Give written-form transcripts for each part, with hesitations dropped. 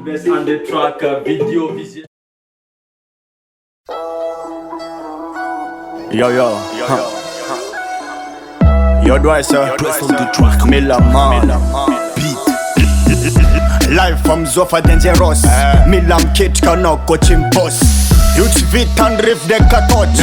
Best on the track, video visual. Yo, Yo, do I say? Press on the track. Miller man. Beat. Live from Zofa Dangerous. Milam Kit cannot coach him boss. Youth vit and riff de touch.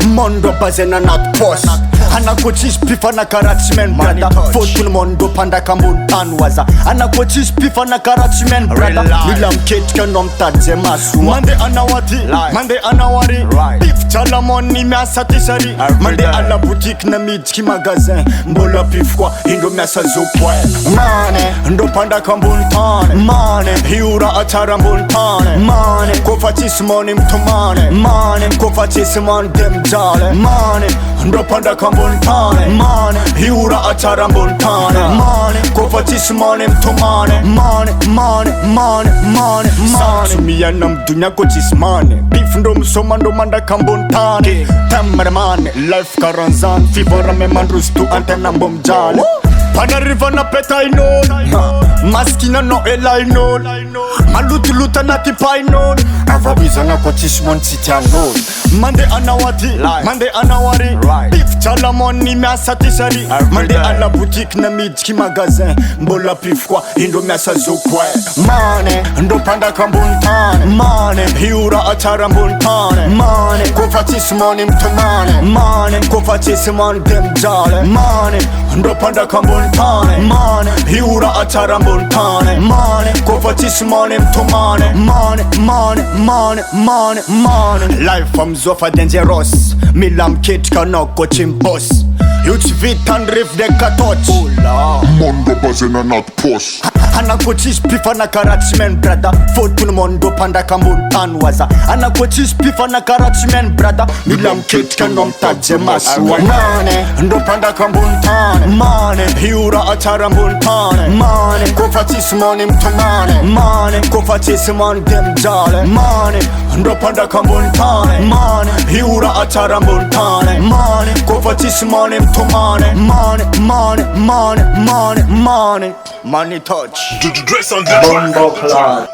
Mondo bazena not post. Ana coaches pifa na karatsmen brother. Fotul mondo panda kambun tanwaza. Ana coaches pifa na karatsmen brother. Milam Kit canom tadze masu. Mande anawati, mande anawari. Pif chala money mea satisari. Mande ala boutique na midki magasin. Mbola pif kwa indo mea sa zokwa. Mane ndo panda kambun tane. Mane hiura atara mbun tane. Mane kofatis money mtumane. Mane kofatis mon dem jale. Mane ndo panda kambun tane. Mane hiura atara mbun tane. Mane kofatis money mtumane. Mane Sumia nam dunya kochis mane. Beef ndo msoma ndo manda kambun tane. Tamar mane life karanzan. Fivora me mandrustu antena mbom jale. Pana river na peta inon. Maskina no elainon. Malutuluta na tipainon. Avabiza na kochis mon titianon. Mande anawati, mande anawari. Beef chala money mea satisari. Mande ala boutique na midki magasin. Mbola pif kwa indo mea sa zokwe. Mane ndo panda kambun tane. Mane hiura atara mbun tane. Mane kofatis money mtumane. Mane kofatis mon dem jale. Mane ndo panda kambun tane. Mane hiura atara mbun tane. Mane kofatis money mtumane. Mane Live from Zofa Dangerous. Milam Kit cannot coach him boss. Youth vit and riff de touch. Mondo bazena not post. Ana coaches pifa na karatsmen brother. Fotul mondo panda kambun tanwaza. Ana coaches pifa na karatsmen brother. Milam Kit canom tadze masu. Mane ndo panda kambun tane. Mane hiura atara mbun tane. Mane kofatis money mtumane. Mane kofatis mon dem jale. Mane ndo panda kambun tane. Mane hiura atara mbun tane. Mane kofatis money mtumane. Money touch. Dress on the track. Bumbo clad.